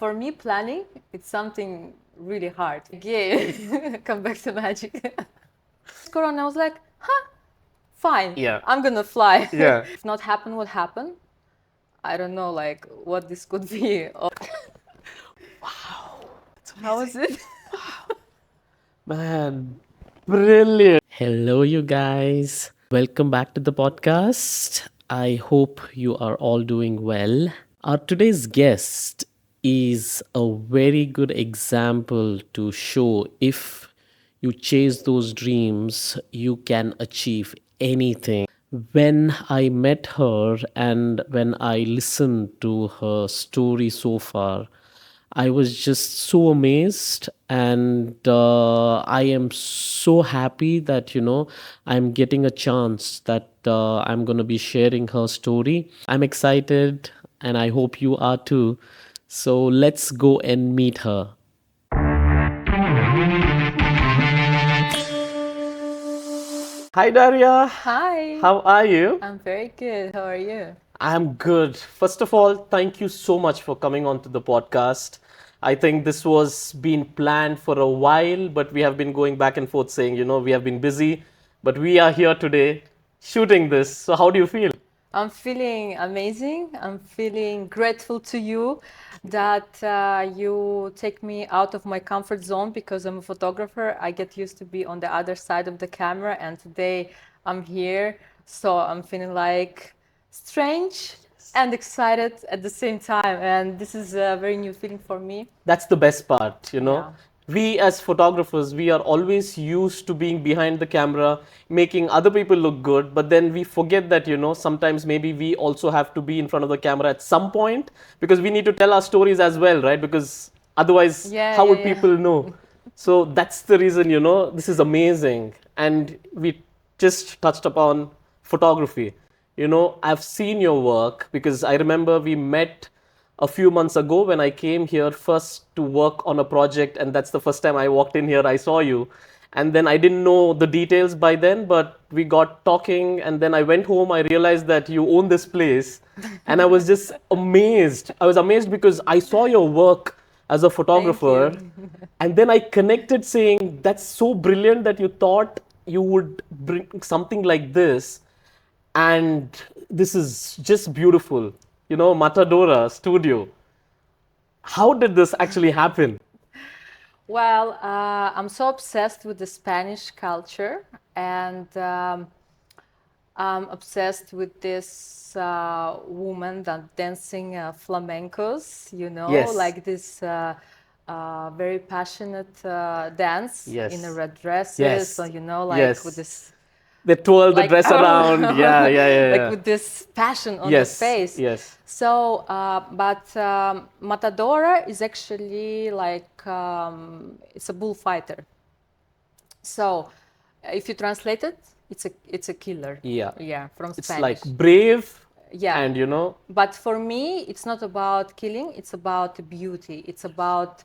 For me, planning, it's something really hard. Again, come back to magic. Corona, I was like, fine, Yeah. I'm gonna fly. Yeah. If not happen, what happened? I don't know, like, what this could be. How was it? Man, brilliant. Hello, you guys. Welcome back to the podcast. I hope you are all doing well. Our today's guest is a very good example to show if you chase those dreams, you can achieve anything. When I met her and when I listened to her story so far, I was just so amazed, and I am so happy that I'm getting a chance that I'm going to be sharing her story. I'm excited, and I hope you are too. So let's go and meet her. Hi, Darya. Hi, How are you? I'm very good. How are you? I'm good. First of all, thank you so much for coming on to the podcast. I think this was been planned for a while, but we have been going back and forth saying, we have been busy, but we are here today shooting this. So how do you feel? I'm feeling amazing. I'm feeling grateful to you that you take me out of my comfort zone because I'm a photographer. I get used to be on the other side of the camera, and today I'm here. So I'm feeling like strange and excited at the same time. And this is a very new feeling for me. That's the best part. Yeah. We as photographers, we are always used to being behind the camera, making other people look good, but then we forget that, sometimes maybe we also have to be in front of the camera at some point because we need to tell our stories as well, right? Because otherwise, Yeah, how yeah, would yeah. people know? So that's the reason, this is amazing. And we just touched upon photography. I've seen your work because I remember we met a few months ago when I came here first to work on a project, and that's the first time I walked in here. I saw you, and then I didn't know the details by then, but we got talking, and then I went home. I realized that you own this place, and I was just amazed. I was amazed because I saw your work as a Thank photographer, you. and then I connected saying, that's so brilliant that you thought you would bring something like this, and this is just beautiful. Matadora Studio. How did this actually happen? Well, I'm so obsessed with the Spanish culture, and I'm obsessed with this woman that dancing flamencos, Yes, like this very passionate dance in the yes, red dresses, so, yes, like with yes. this, They twirl the like, dress around. Yeah, yeah, yeah, like yeah. with this passion on the Yes, face. yes. So, but Matadora is actually like, it's a bullfighter. So, if you translate it, it's a killer. Yeah. Yeah, from It's like Spanish. brave Yeah. and But for me, it's not about killing, it's about beauty, it's about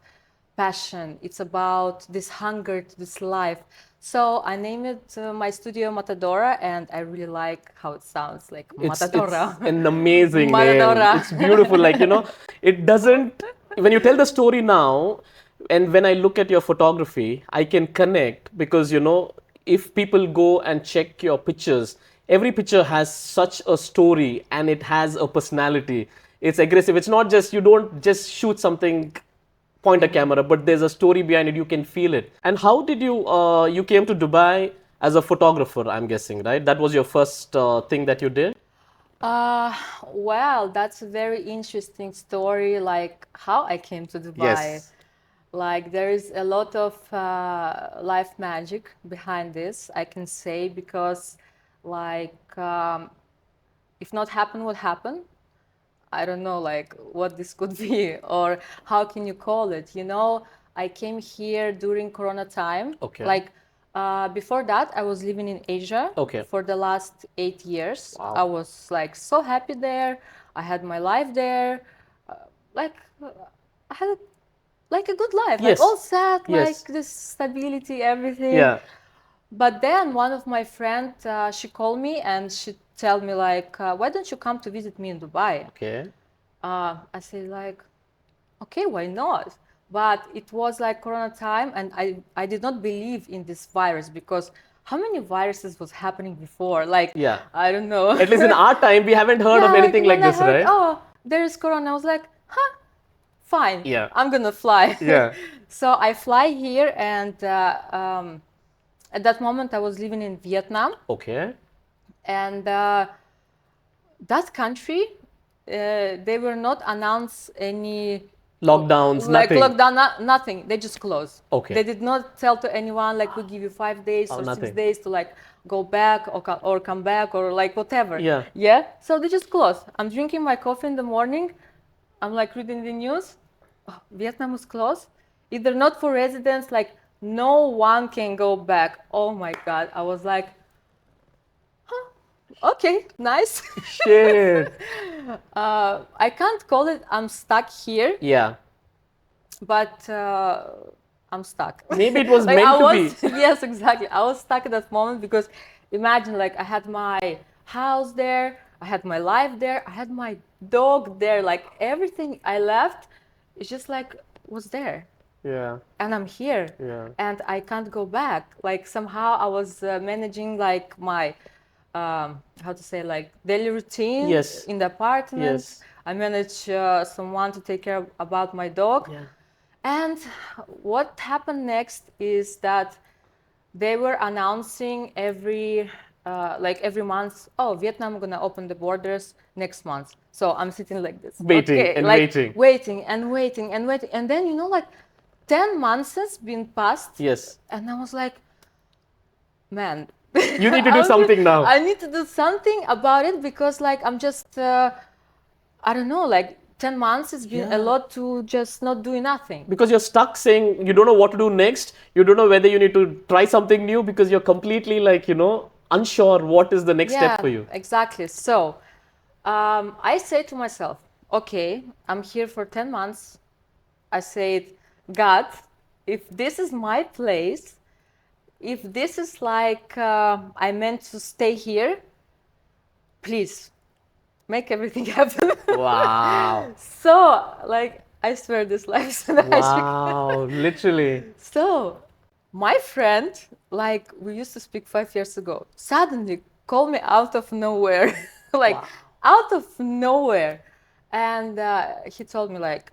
passion, it's about this hunger to this life. So I named my studio Matadora, and I really like how it sounds, like it's Matadora. an amazing name. Matadora. It's beautiful. Like, it doesn't, when you tell the story now, and when I look at your photography, I can connect because, if people go and check your pictures, every picture has such a story and it has a personality. It's aggressive. It's not just, you don't just shoot something, point a camera, but there's a story behind it. You can feel it. And how did you came to Dubai as a photographer? I'm guessing, right? That was your first thing that you did. Uh, well, that's a very interesting story, like how I came to Dubai. Yes. Like there is a lot of life magic behind this, I can say, because like if not happen, what happened? I don't know, like what this could be, or how can you call it? I came here during Corona time. Okay. Like before that, I was living in Asia Okay. for the last 8 years. Wow. I was like so happy there. I had my life there. Like I had like a good life, like Yes. all set, like Yes. this stability, everything. Yeah. But then one of my friend, she called me and she tell me like, why don't you come to visit me in Dubai? Okay. I say like, okay, why not? But it was like Corona time, and I did not believe in this virus because how many viruses was happening before? Like, Yeah. I don't know. At least in our time, we haven't heard of Yeah, like anything when like I this, heard, right? oh, there is Corona, I was like, huh, fine, Yeah. I'm gonna fly. Yeah. So I fly here, and at that moment I was living in Vietnam, Okay. and that country, they were not announced any Lockdowns, like nothing. lockdown, nothing. They just closed. Okay. They did not tell to anyone like we give you 5 days Oh, or 6 nothing. days to like go back or come back or like whatever. Yeah. Yeah. So they just closed. I'm drinking my coffee in the morning. I'm like reading the news. Oh, Vietnam was closed. Either not for residents, like no one can go back. Oh my God. I was like, okay, nice. Shit. I can't call it I'm stuck here, Yeah. but I'm stuck. Maybe it was Like meant I to was, be. yes, exactly. I was stuck at that moment because imagine like I had my house there, I had my life there, I had my dog there, like everything I left is just like was there. Yeah. And I'm here, Yeah. and I can't go back. Like somehow I was managing like my how to say, like daily routine Yes. in the apartment. Yes. I managed someone to take care about my dog. Yeah. And what happened next is that they were announcing every month, oh, Vietnam gonna open the borders next month. So I'm sitting like this, Waiting okay, and like waiting. waiting and waiting and waiting, and then like 10 months has been passed. Yes. And I was like, man, You need to do something now. I need to do something about it because like I'm just I don't know, like 10 months has been a lot to just not doing nothing. Because you're stuck saying you don't know what to do next. You don't know whether you need to try something new because you're completely like, unsure what is the next step for you. Exactly. So I say to myself, okay, I'm here for 10 months. I said, God, if this is my place, if this is like I meant to stay here, please make everything happen. Wow. So, like, I swear this life is magic. Wow. Literally. So, my friend, like, we used to speak 5 years ago, suddenly called me out of nowhere, like, out of nowhere. And he told me, like,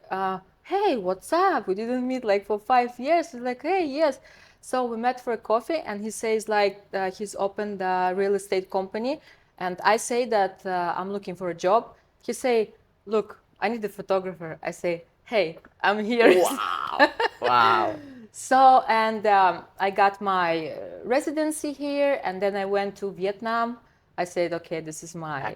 hey, what's up? We didn't meet, like, for 5 years. He's like, hey, yes. So we met for a coffee, and he says, like, he's opened a real estate company. And I say that I'm looking for a job. He say, look, I need a photographer. I say, hey, I'm here. Wow. Wow. So, and I got my residency here, and then I went to Vietnam. I said, okay, this is my,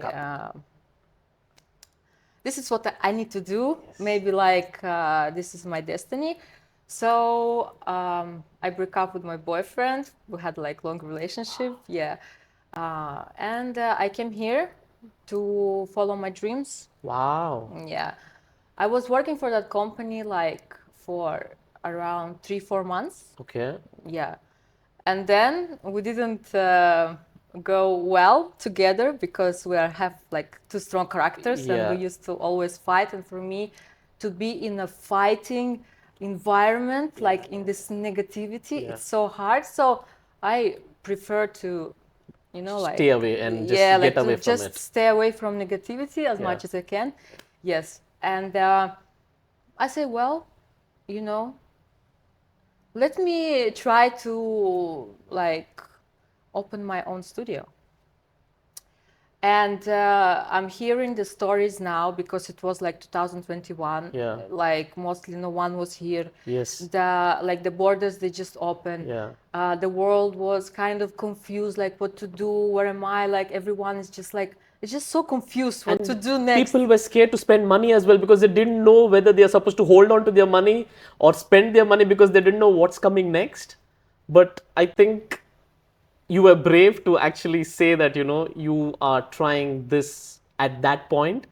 this is what I need to do. Yes. Maybe like this is my destiny. So I broke up with my boyfriend. We had like long relationship, yeah. And I came here to follow my dreams. Wow. Yeah, I was working for that company like for around 3-4 months. Okay. Yeah, and then we didn't go well together because have like two strong characters, and we used to always fight. And for me, to be in a fighting environment, like in this negativity, it's so hard. So I prefer to, like stay away and just get away from just it. stay away from negativity as much as I can. Yes, and I say, well, let me try to like open my own studio. And I'm hearing the stories now because it was like 2021. Yeah. Like mostly no one was here. Yes. The borders, they just opened. Yeah. The world was kind of confused, like what to do, where am I? Like everyone is just like, it's just so confused what to do next. People were scared to spend money as well because they didn't know whether they are supposed to hold on to their money or spend their money because they didn't know what's coming next. But I think you were brave to actually say that, you are trying this at that point.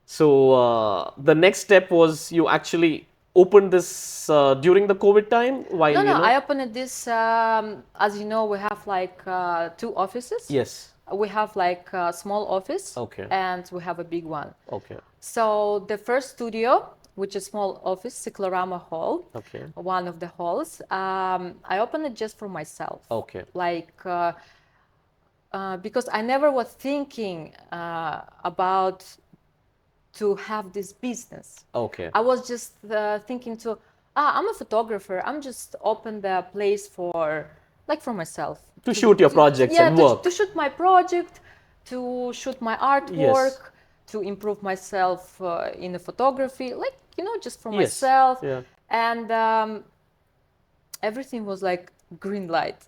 So the next step was you actually opened this during the COVID time? While, No, I opened this, as you know, we have like 2 offices. Yes. We have like a small office. Okay. And we have a big one. Okay. So the first studio which is small office, Cyclorama Hall, Okay. one of the halls. I opened it just for myself. Okay. Like, because I never was thinking about to have this business. Okay. I was just thinking I'm a photographer. I'm just open the place for, like, for myself. To shoot your projects and work. To shoot my project, to shoot my artwork, Yes. to improve myself in the photography, like, just for Yes. myself. Yeah. And everything was like green light.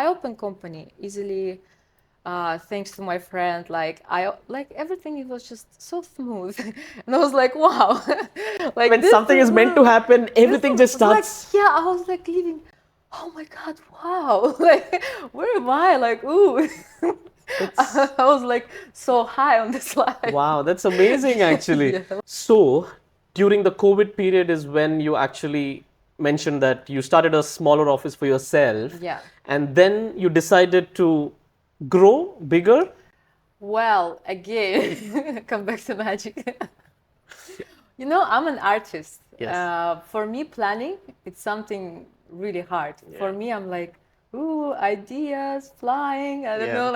I opened company easily. Thanks to my friend, like everything, it was just so smooth, and I was like, wow, like When something is meant to happen, everything just starts. Like, yeah, I was like living. Oh my God, wow, like where am I? Like, ooh, I was like so high on this life. Wow, that's amazing actually. Yeah. So, during the COVID period is when you actually mentioned that you started a smaller office for yourself. Yeah. And then you decided to grow bigger. Well, again, come back to magic. I'm an artist. Yes. For me, planning, it's something really hard. Yeah. For me, I'm like, ooh, ideas flying. I don't know,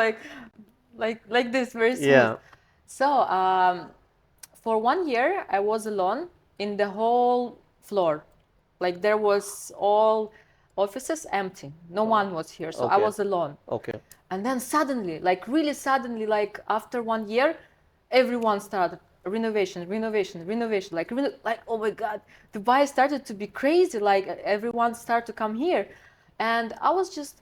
like this, very smooth. Yeah. So, for 1 year, I was alone in the whole floor. Like, there was all offices empty. No one was here, so I Okay. was alone. Okay. And then suddenly, like really suddenly, like after 1 year, everyone started renovation. Like, oh my God, Dubai started to be crazy. Like, everyone started to come here, and I was just,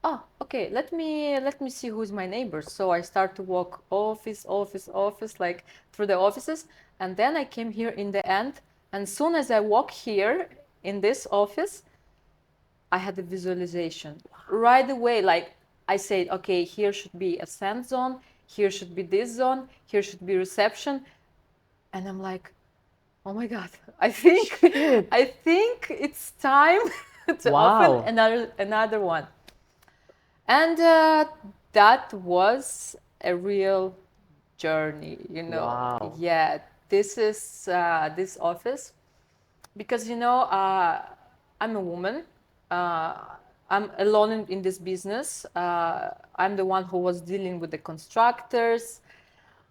oh, okay, let me see who's my neighbors. So I start to walk office, like through the offices, and then I came here in the end. And soon as I walk here in this office, I had a visualization right away. Like, I said, okay, here should be a sand zone, here should be this zone, here should be reception. And I'm like, oh my God, I think it's time to Wow. open another one. And that was a real journey, Wow. Yeah, this is this office, because I'm a woman. I'm alone in this business. I'm the one who was dealing with the constructors,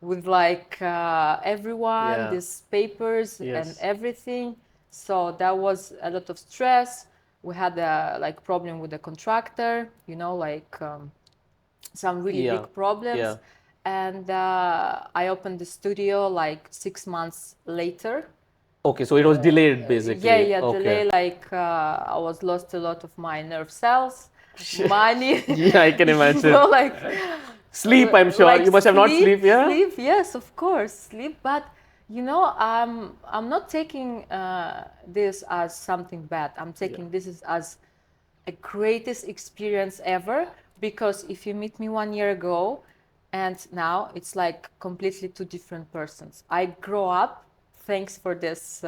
with like everyone, Yeah. these papers and Yes. everything. So that was a lot of stress. We had a like problem with the contractor, like some really Yeah. big problems. Yeah. And I opened the studio like 6 months later. Okay, so it was delayed basically. Yeah, Okay. delay, like I was lost a lot of my nerve cells, money. Yeah, I can imagine. Like Sleep, I'm sure. like You must have not sleep, yeah? Sleep, yes, of course, sleep. But I'm not taking this as something bad. I'm taking this as a greatest experience ever, because if you meet me 1 year ago and now, it's like completely two different persons. I grow up. Thanks for this,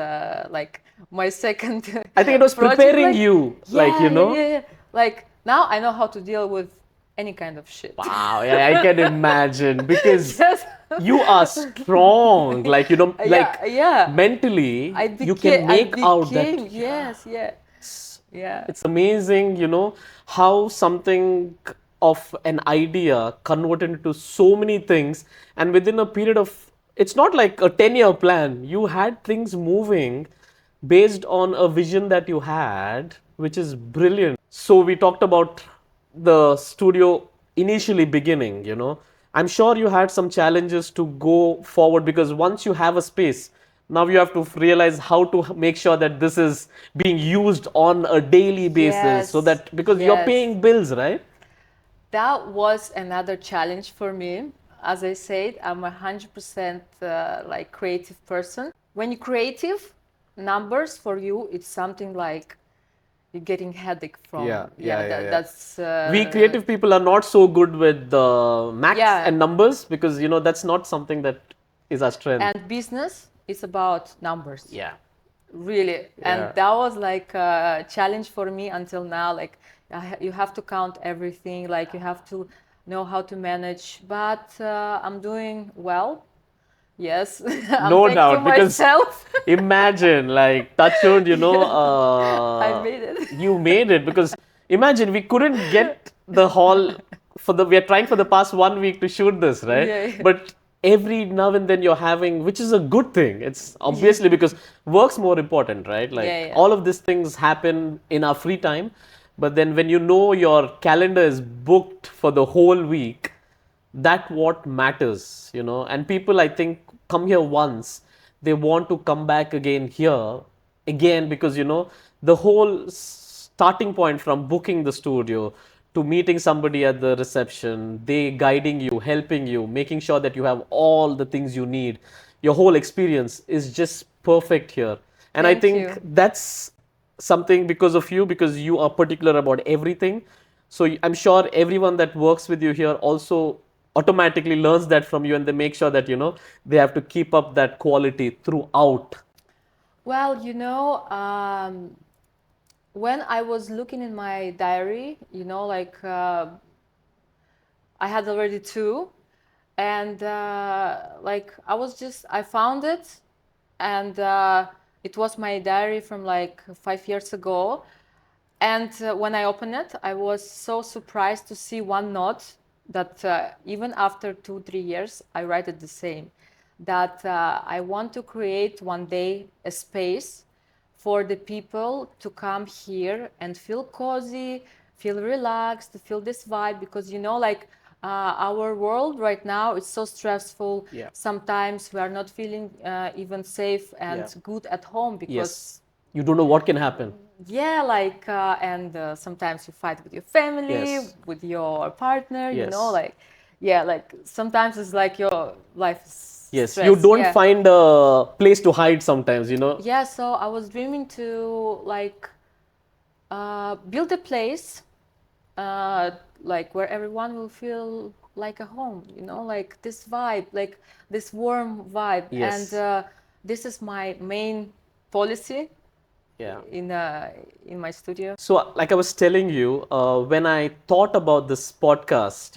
like my second. I think it was project, preparing like, you, yeah. Like, now I know how to deal with any kind of shit. Wow, yeah, I can imagine because Yes. you are strong, like Yeah. mentally, you can make out that. Yes, yeah. It's amazing, how something of an idea converted into so many things, and within a period of, it's not like a 10-year plan. You had things moving based on a vision that you had, which is brilliant. So we talked about the studio initially beginning, I'm sure you had some challenges to go forward, because once you have a space, now you have to realize how to make sure that this is being used on a daily basis, so that, because you're paying bills, right? That was another challenge for me. As I said, I'm 100% like creative person. When you're creative, numbers for you, it's something like you're getting headache from. That's we creative people are not so good with the maths and numbers, because that's not something that is our strength. And business is about numbers. Yeah. Really. And that was like a challenge for me until now. Like, you have to count everything, like you have to know how to manage. But I'm doing well. Yes, I'm No thanks to doubt, because myself. imagine, like, touch wood, I made it. you made it. Because imagine we couldn't get the hall we are trying for the past 1 week to shoot this, right? Yeah, yeah. But every now and then you're having, which is a good thing. It's Yeah. obviously because work's more important, right? Yeah, Like, yeah. all of these things happen in our free time. But then when you know your calendar is booked for the whole week, that what matters, and people, I think, come here once, they want to come back again here again, because the whole starting point from booking the studio to meeting somebody at the reception, they guiding you, helping you, making sure that you have all the things you need, your whole experience is just perfect here. And I Thank think you. that's something because of you, because you are particular about everything. So I'm sure everyone that works with you here also automatically learns that from you, and they make sure that they have to keep up that quality throughout. Well, when I was looking in my diary, I had already two, and I found it, and it was my diary from like 5 years ago. And when I opened it, I was so surprised to see one note that even after 2, 3 years, I write it the same. That I want to create one day a space for the people to come here and feel cozy, feel relaxed, feel this vibe, because our world right now is so stressful. Yeah. Sometimes we are not feeling even safe and Yeah. good at home because Yes. You don't know what can happen. yeah, and sometimes you fight with your family, Yes. with your partner, Yes. like sometimes it's like your life is Yes. You stress. don't Yeah. find a place to hide sometimes. Yeah, so I was dreaming to build a place uh, where everyone will feel like a home, like this vibe, like this warm vibe. And Yes. this is my main policy Yeah. in my studio. So, like I was telling you, when I thought about this podcast,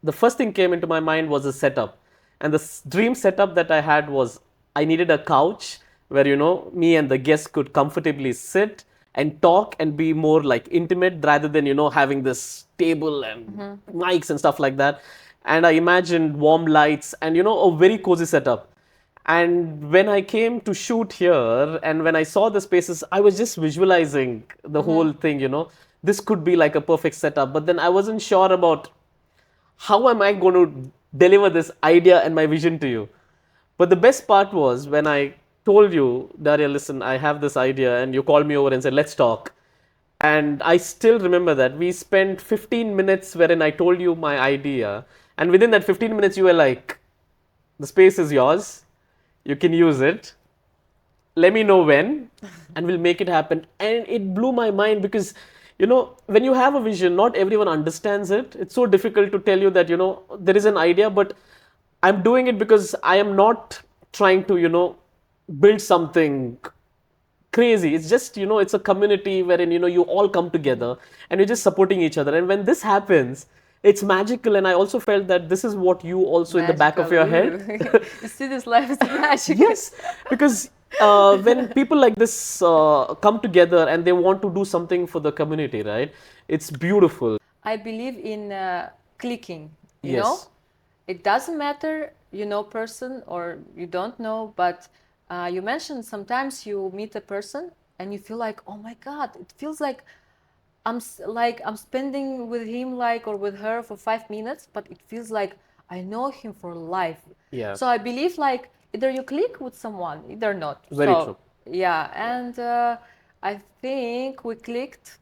the first thing came into my mind was a setup. And the dream setup that I had was I needed a couch where, me and the guest could comfortably sit and talk and be more like intimate rather than, having this table and mics and stuff like that. And I imagined warm lights and, a very cozy setup. And when I came to shoot here and when I saw the spaces, I was just visualizing the whole thing. This could be like a perfect setup. But then I wasn't sure about how am I going to deliver this idea and my vision to you. But the best part was when I told you, Darya, listen, I have this idea, and you called me over and said, let's talk. And I still remember that we spent 15 minutes wherein I told you my idea. And within that 15 minutes, you were like, the space is yours, you can use it, let me know when, and we'll make it happen. And it blew my mind because when you have a vision, not everyone understands it. It's so difficult to tell you that there is an idea, but I'm doing it because I am not trying to build something crazy. It's just it's a community wherein you all come together and you're just supporting each other. And when this happens, it's magical. And I also felt that this is what you also in the back of Magical. your head. Ooh. You see, this life is magic. Yes, because when people like this come together and they want to do something for the community, right? It's beautiful. I believe in clicking, Yes. It doesn't matter, person or you don't know, but you mentioned sometimes you meet a person and you feel like, oh my God, it feels like I'm spending with him or with her for 5 minutes, but it feels like I know him for life. Yeah. So I believe either you click with someone, either not. Very So true. yeah, and I think we clicked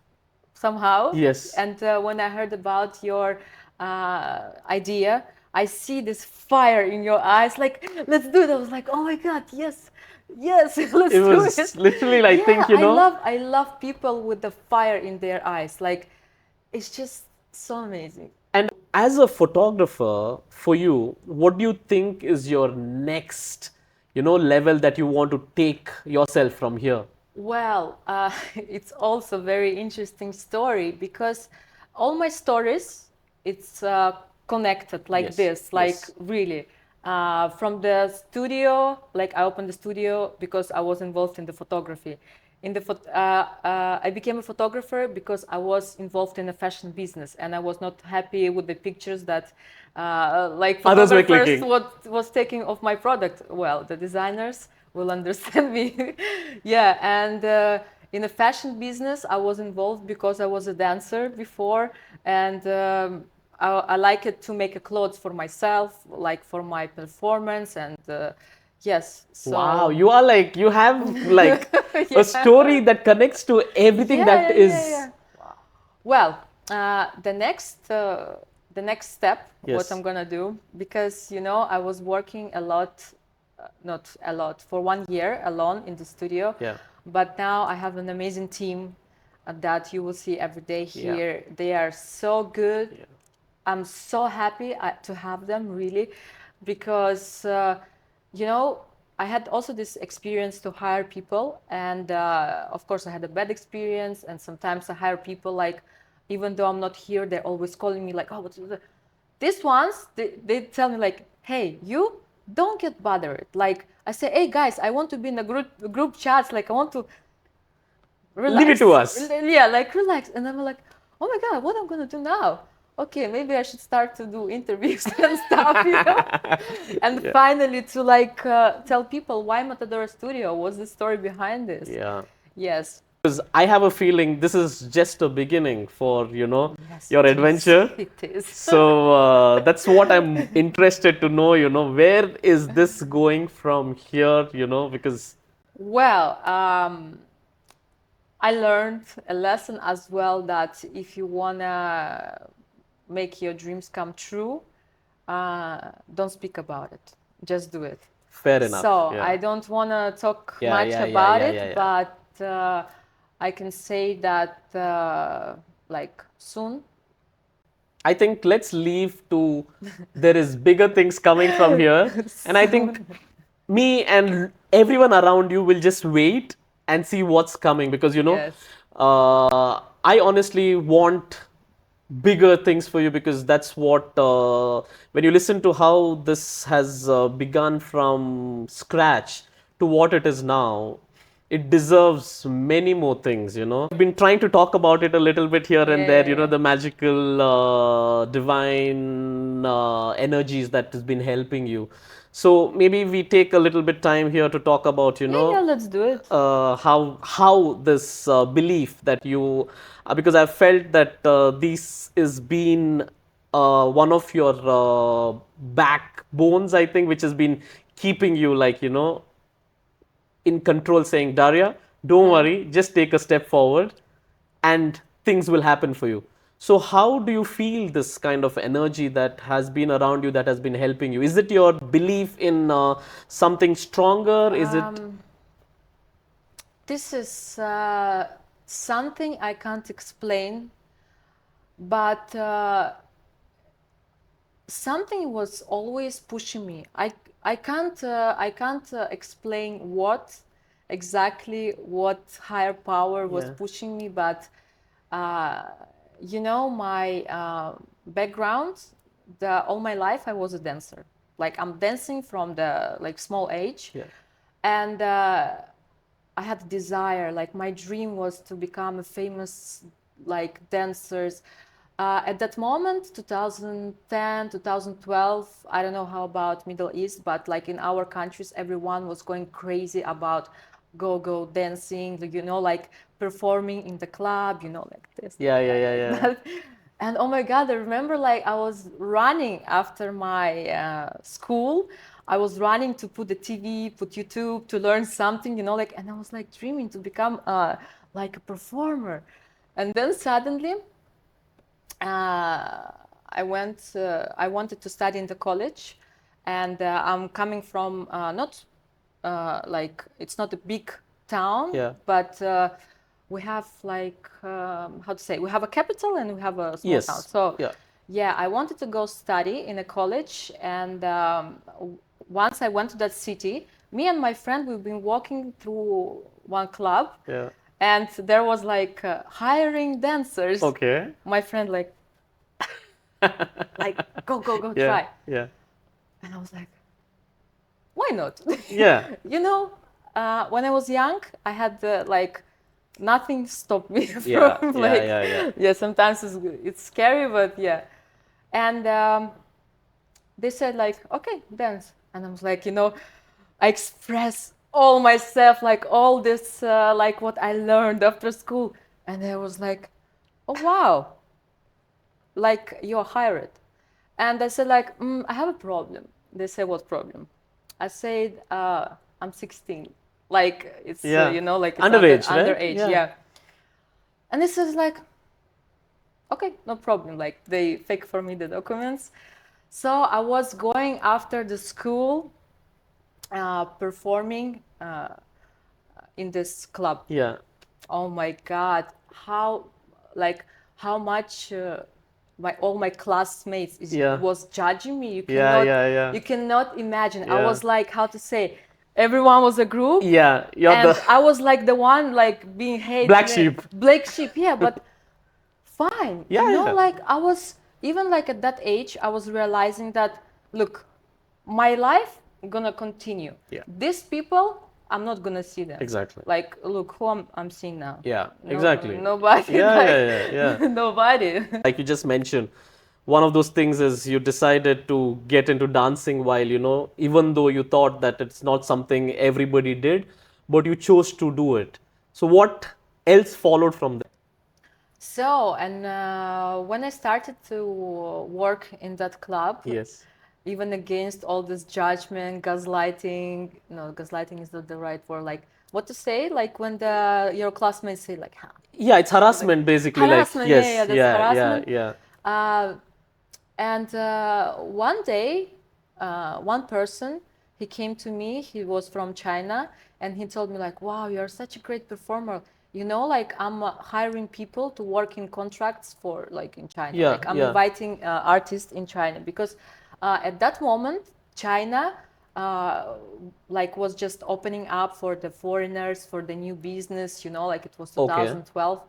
somehow. Yes. And when I heard about your idea, I see this fire in your eyes. Like, let's do it. I was like, oh my God, yes, yes, let's It do was it. literally, I think, I love people with the fire in their eyes. Like, it's just so amazing. And as a photographer, for you, what do you think is your next, level that you want to take yourself from here? Well, it's also very interesting story because all my stories, it's connected like Yes, this, yes. really. From the studio, like I opened the studio because I was involved in the photography. I became a photographer because I was involved in a fashion business, and I was not happy with the pictures that like Others were photographers clicking. was taking of my product. Well, the designers will understand me. Yeah, and in the fashion business, I was involved because I was a dancer before, and I like it to make a clothes for myself, like for my performance, and yes. So Wow, you are like, you have like a story that connects to everything that is. yeah. Well, the next step, what I'm Yes. gonna do, because I was working a lot, not a lot, for 1 year alone in the studio. Yeah. But now I have an amazing team that you will see every day Yeah. here. They are so good. Yeah. I'm so happy to have them, really, because you know I had also this experience to hire people, and of course I had a bad experience. And sometimes I hire people, like, even though I'm not here, they're always calling me like, oh, what's the... These ones, they tell me like, hey, you don't get bothered. Like, I say, hey guys, I want to be in a group chats. Like, I want to Leave it relax. to us. Yeah, like relax. And I'm like, oh my God, what I'm gonna do now? Okay, maybe I should start to do interviews and stuff. And Yeah. finally to like tell people why Matadora Studio, what's the story behind this. Yeah. Yes. Because I have a feeling this is just a beginning for, Yes, your it is. adventure. It is. So that's what I'm interested to know, where is this going from here, because. Well, I learned a lesson as well, that if you wanna make your dreams come true, don't speak about it. Just do it. Fair enough. So Yeah. I don't want to talk Yeah, much yeah, yeah, about yeah, it, yeah, yeah. but I can say that like soon. I think let's leave to there is bigger things coming from here. And I think me and everyone around you will just wait and see what's coming because, Yes. I honestly want bigger things for you because that's what, when you listen to how this has begun from scratch to what it is now, it deserves many more things. I've been trying to talk about it a little bit here and there, Yeah. the magical, divine energies that has been helping you. So maybe we take a little bit time here to talk about, Yeah, let's do it. how this belief that you, because I've felt that this is been one of your backbones, I think, which has been keeping you like, in control, saying, Darya, don't worry, just take a step forward and things will happen for you. So, how do you feel this kind of energy that has been around you, that has been helping you? Is it your belief in something stronger? Is it? This is something I can't explain, but something was always pushing me. I can't explain what higher power was Yeah. pushing me, but uh, my background, all my life I was a dancer. Like, I'm dancing from the like small age, Yeah. and I had a desire. Like, my dream was to become a famous like dancers. At that moment, 2010, 2012, I don't know how about Middle East, but like in our countries, everyone was going crazy about go-go dancing, like performing in the club, like this. Yeah, yeah, yeah, yeah. But, and oh my God, I remember like I was running after my school. I was running to put the TV, put YouTube to learn something, like, and I was like dreaming to become like a performer. And then suddenly, I wanted to study in the college, and I'm coming from not like, it's not a big town, Yeah. but we have like how to say, we have a capital and we have a small town. Yes. So Yeah. yeah, I wanted to go study in a college, and once I went to that city, me and my friend, we've been walking through one club, Yeah. and there was like hiring dancers. Okay. My friend like go Yeah. try. Yeah. And I was like, why not? Yeah. You know, when I was young, I had like nothing stopped me from Yeah, like, yeah. sometimes it's scary, but yeah. And they said like, okay, dance. And I was like, I express all myself, like all this, like what I learned after school. And I was like, oh, wow, like you're hired. And I said like, I have a problem. They said, what problem? I said, I'm 16. Like it's, Yeah. like it's Underage, right? underage, Yeah. yeah. And this is like, okay, no problem. Like they fake for me the documents. So I was going after the school, performing in this club. Yeah. Oh my God, how much all my classmates Yeah. was judging me. Yeah. You cannot imagine. I Yeah. was like, how to say, everyone was a group. Yeah. You're And the I was like the one like being hated. black sheep. Black sheep, yeah, but fine. Yeah. Like I was, even like at that age, I was realizing that, look, my life gonna continue. Yeah. These people, I'm not gonna see them. Exactly. Like, look who I'm seeing now. Yeah, exactly. Nobody. Yeah, like, yeah. Nobody. Like you just mentioned, one of those things is you decided to get into dancing while, even though you thought that it's not something everybody did, but you chose to do it. So what else followed from that? So, and when I started to work in that club, Yes. even against all this judgment, gaslighting, no, gaslighting is not the right word, like what to say, like when your classmates say like, huh. Yeah, it's harassment basically. Harassment, like, yes, that's harassment. yeah. And one day, one person, he came to me, he was from China, and he told me like, wow, you're such a great performer. Like I'm hiring people to work in contracts for like in China. Yeah, like I'm yeah. inviting artists in China because at that moment, China like was just opening up for the foreigners, for the new business, like it was Okay. 2012.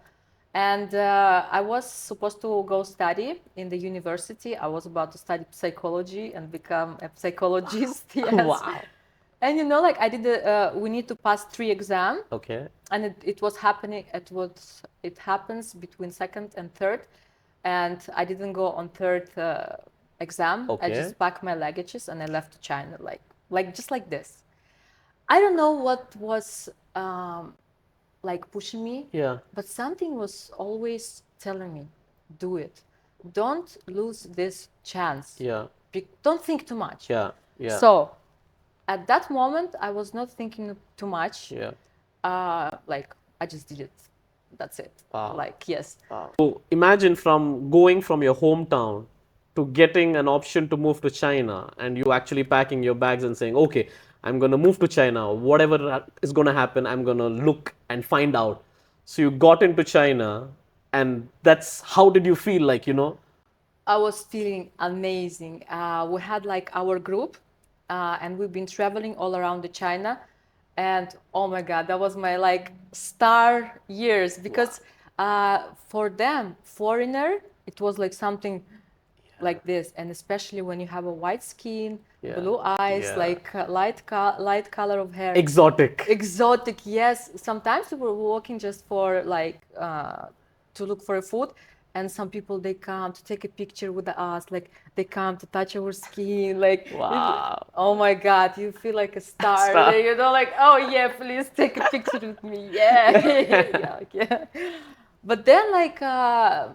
And I was supposed to go study in the university. I was about to study psychology and become a psychologist. Yes. Wow. And like I did, we need to pass 3 exams. Okay. And it was happening. It happens between second and third, and I didn't go on third exam. Okay. I just packed my luggages and I left to China, like just like this. I don't know what was like pushing me. Yeah. But something was always telling me, do it. Don't lose this chance. Yeah. Don't think too much. Yeah. So at that moment, I was not thinking too much. Yeah. Like I just did it. That's it. Wow. Like, yes. Wow. So imagine from going from your hometown to getting an option to move to China, and you actually packing your bags and saying, okay, I'm going to move to China. Whatever is going to happen, I'm going to look and find out. So you got into China, and that's how did you feel like, I was feeling amazing. We had like our group, and we've been traveling all around the China. And oh my God, that was my like star years because for them, foreigner, it was like something like this. And especially when you have a white skin, blue eyes, like light color of hair. Exotic. Exotic, yes. Sometimes we were walking just for like to look for food. And some people, they come to take a picture with us, like they come to touch our skin, like, Wow. Oh my God, you feel like a star. Like, oh yeah, please take a picture with me. Yeah. Yeah. But then like, I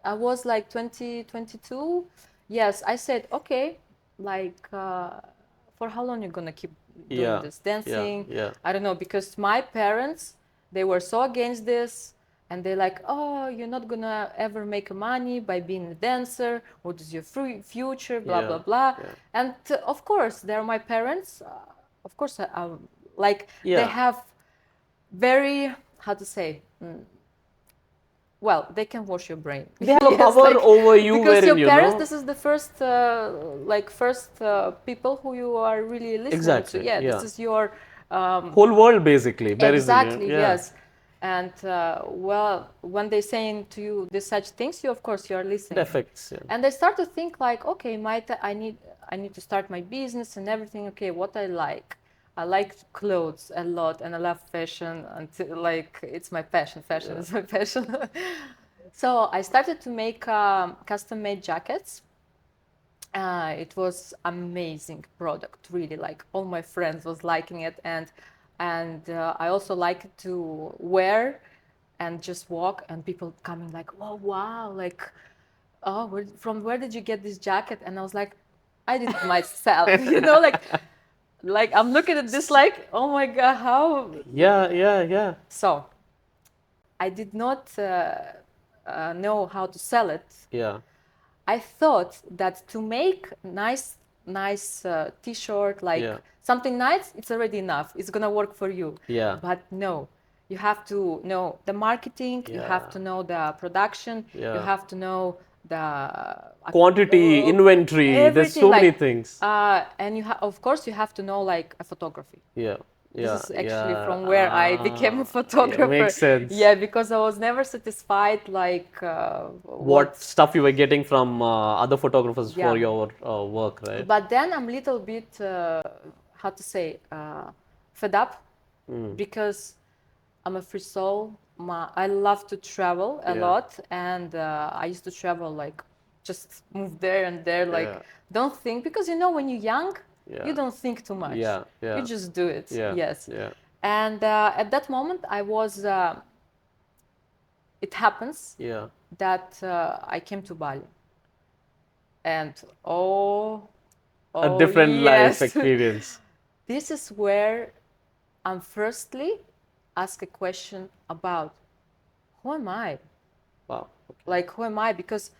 was like 20, 22. Yes, I said, okay, like, for how long you gonna keep doing this dancing? Yeah. I don't know, because my parents, they were so against this. And they're like, oh, you're not gonna ever make money by being a dancer. What is your future? Blah, blah, blah. Yeah. And of course, they're my parents. Of course, like they have very, how to say, well, they can wash your brain. They have a power over you. Because your parents, this is the first, people who you are really listening to. Yeah, this is your whole world basically. Exactly, yes. And well, when they're saying to you these such things, you of course you are listening. It affects. Yeah. And they start to think like, okay, I I need to start my business and everything. Okay, what I like. I like clothes a lot, and I love fashion. Until like it's my passion. Fashion is my passion. So I started to make custom-made jackets. It was amazing product, really. Like all my friends was liking it, and I also like to wear and just walk, and people coming like, "Oh wow, like, oh, from where did you get this jacket?" And I was like, "I did it myself," like I'm looking at this like, "Oh my god, how?" Yeah. So I did not know how to sell it. Yeah. I thought that to make nice t-shirt, like something nice, it's already enough. It's gonna work for you. Yeah. But no, you have to know the marketing. You have to know the production. You have to know the Quantity, inventory. There's everything. so many Like, things. and of course, you have to know like a photography. Yeah. This is actually Yeah. from where I became a Yeah, photographer. makes sense. Yeah, because I was never satisfied like What stuff you were getting from other photographers Yeah. for your work, right? But then I'm a little bit, how to say, fed up because I'm a free soul. I love to travel a lot, and I used to travel like just move there and there, like don't think, because when you're young, you don't think too much. You just do it. Yes. And at that moment, I was. It happens that I came to Bali, and A different life yes. experience. This is where I'm firstly ask a question about who am I? Wow. Like, who am I? Because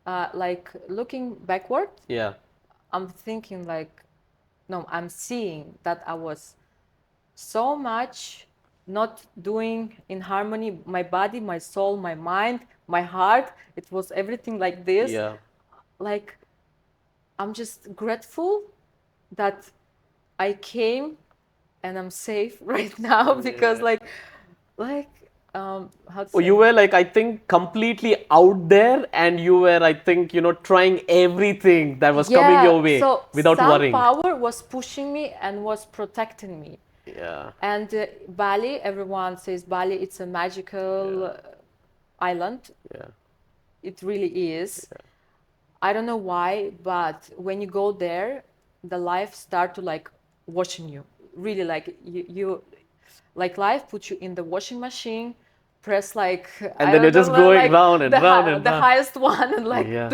like looking backward, Yeah. I'm thinking like, no, I'm seeing that I was so much not doing in harmony my body, my soul, my mind, my heart. It was everything like this. Yeah. Like, I'm just grateful that I came and I'm safe right now because how to Oh, say? you were like, I think, completely out there, and you were, I think, trying everything that was coming your way So without some worrying. power was pushing me and was protecting me. Yeah. And Bali, everyone says Bali, it's a magical island. Yeah. It really is. I don't know why, but when you go there, the life start to like washing you. Really, like you like life puts you in the washing machine, press like And I then you're don't just know, going like round and round and the round. highest one, and like Yeah.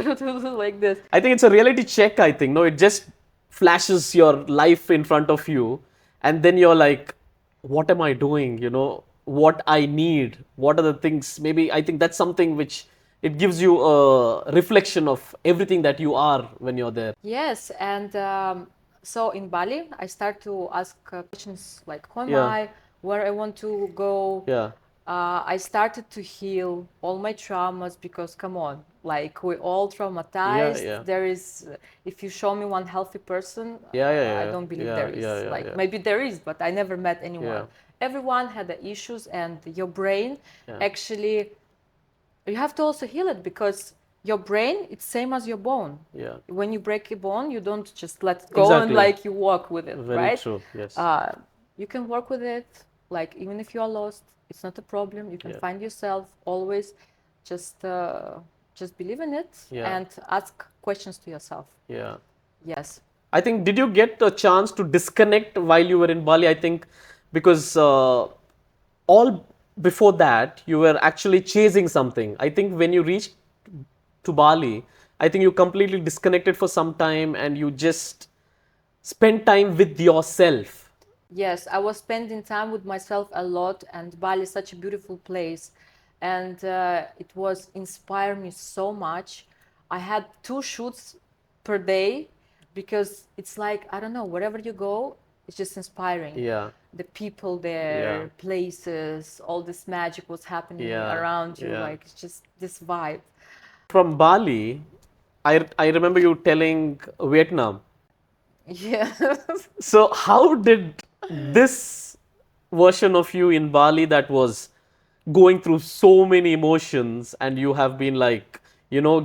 like this. I think it's a reality check, I think. No, it just flashes your life in front of you, and then you're like, what am I doing? What I need? What are the things? Maybe I think that's something which it gives you a reflection of everything that you are when you're there. Yes, and so in Bali, I start to ask questions like, who am Yeah. I? Where I want to go? Yeah. I started to heal all my traumas because, come on, like we're all traumatized. Yeah. There is, if you show me one healthy person, I don't believe there is. Like maybe there is, but I never met anyone. Everyone had the issues, and your brain actually, you have to also heal it because your brain, it's same as your bone. Yeah. When you break a bone, you don't just let it go and Exactly. like you walk with it, Very right? true. Yes. You can work with it, like even if you are lost, it's not a problem. You can find yourself always. Just believe in it and ask questions to yourself. Yeah. Yes. I think, did you get a chance to disconnect while you were in Bali? I think because all before that you were actually chasing something. I think when you reached to Bali, I think you completely disconnected for some time and you just spent time with yourself. Yes, I was spending time with myself a lot, and Bali is such a beautiful place, and it was inspired me so much. I had 2 shoots per day because it's like, I don't know, wherever you go, it's just inspiring. Yeah. The people there, places, all this magic was happening around you, like it's just this vibe. From Bali, I remember you telling Vietnam. Yeah. So how did this version of you in Bali that was going through so many emotions and you have been like,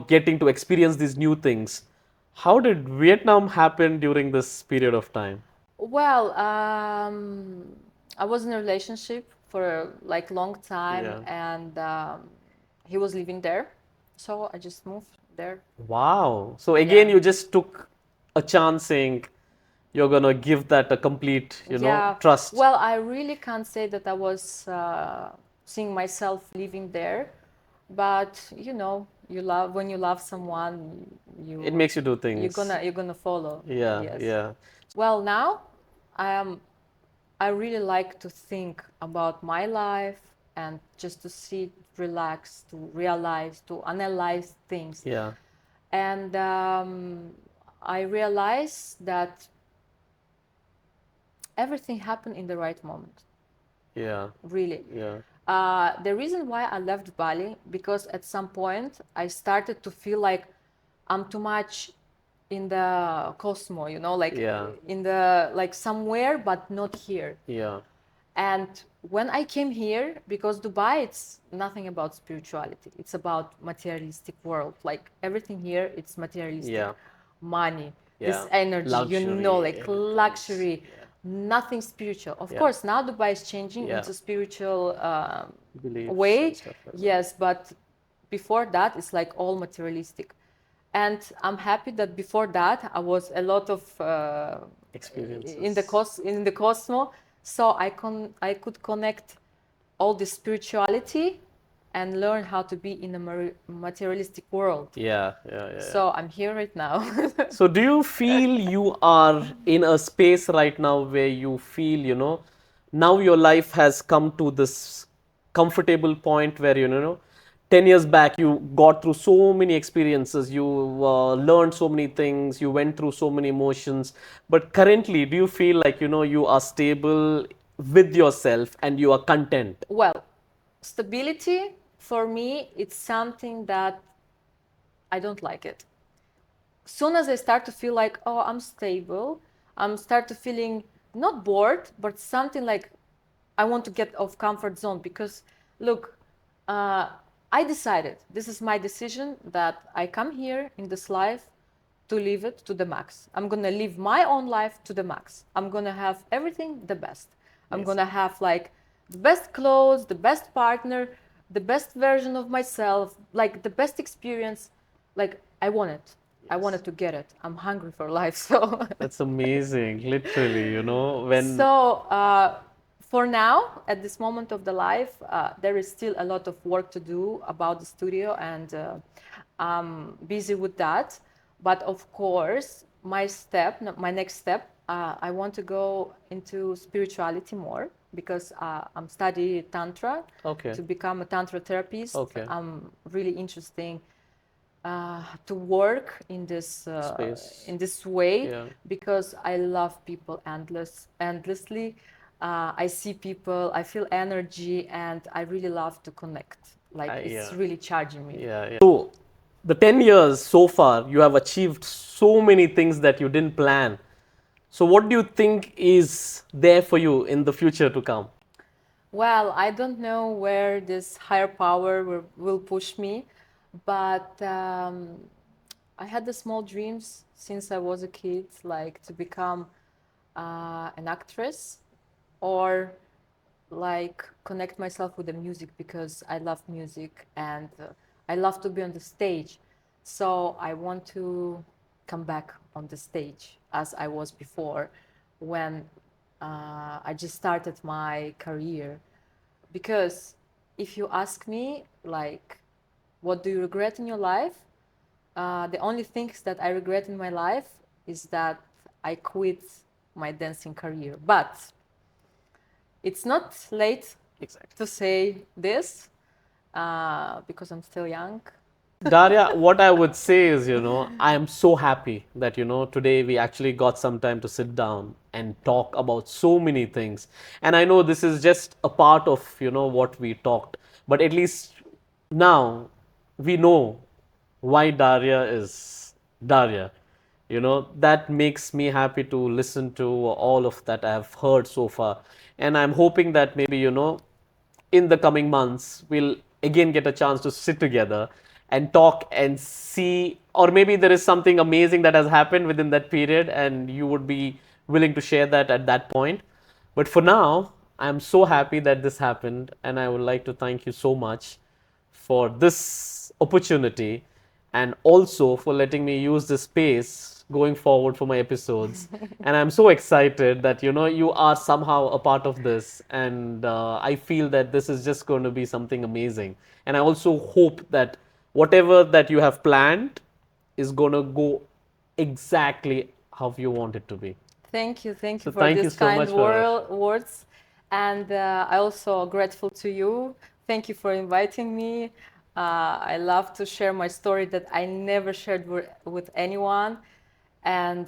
getting to experience these new things, How did Vietnam happen during this period of time? Well, I was in a relationship for like long time, Yeah. and he was living there, so I just moved there. Wow. So again, Yeah. you just took a chance saying you're gonna give that a complete, Yeah. trust. Well, I really can't say that I was seeing myself living there, but you love when you love someone, It you makes you do things. you're gonna follow. Yeah, Yes. yeah, Well, now I am I really like to think about my life and just to sit, relax, to realize, to analyze things. yeah, And I realize that everything happened in the right moment, yeah, really. yeah, The reason why I left Bali, because at some point I started to feel like I'm too much in the cosmos, like yeah, in the like somewhere, but not here. yeah, And when I came here, because Dubai, it's nothing about spirituality. It's about materialistic world. Like everything here, it's materialistic. yeah, Money, this yeah. energy, Luxury, like elegance. luxury, Yeah, nothing spiritual. Of yeah, course, now Dubai is changing yeah. into spiritual Beliefs and way. stuff like that. Yes, but before that, it's like all materialistic. And I'm happy that before that, I was a lot of Experiences. in the cosmos, so I could connect all the spirituality and learn how to be in a materialistic world. Yeah, yeah, yeah, yeah. So I'm here right now. So, do you feel you are in a space right now where you feel, now your life has come to this comfortable point where, 10 years back you got through so many experiences, you learned so many things, you went through so many emotions. But currently, do you feel like, you are stable with yourself and you are content? Well, stability for me, it's something that I don't like it. Soon as I start to feel like, oh, I'm stable, I'm start to feeling not bored, but something like I want to get off comfort zone, because look, uh, I decided, this is my decision, that I come here in this life to live it to the max. I'm gonna live my own life to the max. I'm gonna have everything the best. I'm Yes. gonna have like the best clothes, the best partner, the best version of myself, like the best experience. Like I want it. I Yes. wanted to get it. I'm hungry for life. So That's amazing, literally, when. so for now, at this moment of the life, there is still a lot of work to do about the studio, and I'm busy with that. But of course, my next step, I want to go into spirituality more, because I'm studying tantra Okay. to become a tantra therapist. Okay. I'm really interesting to work Space. in this way, Yeah. because I love people endlessly. I see people, I feel energy, and I really love to connect. Like it's Yeah. really charging me. Yeah, yeah. So, the 10 years so far, you have achieved so many things that you didn't plan. So, what do you think is there for you in the future to come? Well, I don't know where this higher power will push me, but I had the small dreams since I was a kid, like to become an actress, or like connect myself with the music, because I love music, and I love to be on the stage. So I want to come back on the stage as I was before, when I just started my career. Because if you ask me, like, what do you regret in your life? The only things that I regret in my life is that I quit my dancing career. But it's not late Exactly. to say this, because I'm still young. Darya, what I would say is, I am so happy that, today we actually got some time to sit down and talk about so many things. And I know this is just a part of, what we talked, but at least now we know why Darya is Darya. That makes me happy to listen to all of that I've heard so far. And I'm hoping that maybe, in the coming months, we'll again get a chance to sit together and talk and see, or maybe there is something amazing that has happened within that period and you would be willing to share that at that point. But for now, I'm so happy that this happened, and I would like to thank you so much for this opportunity and also for letting me use this space going forward for my episodes. And I'm so excited that you are somehow a part of this, and I feel that this is just going to be something amazing. And I also hope that whatever that you have planned is going to go exactly how you want it to be. Thank you So for thank you these so kind much for. words, and I also grateful to you. Thank you for inviting me. I love to share my story that I never shared with anyone, and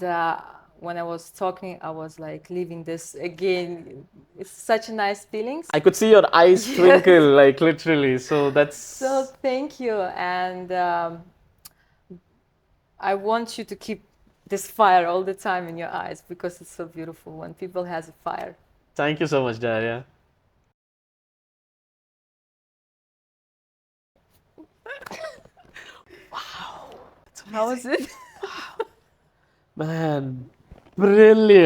when I was talking, I was like living this again. It's such a nice feelings. I could see your eyes Yes. twinkle, like literally. So So that's. thank you, and I want you to keep this fire all the time in your eyes because it's so beautiful when people has a fire. Thank you so much, Darya. Wow. It's How amazing. is it? Man, brilliant.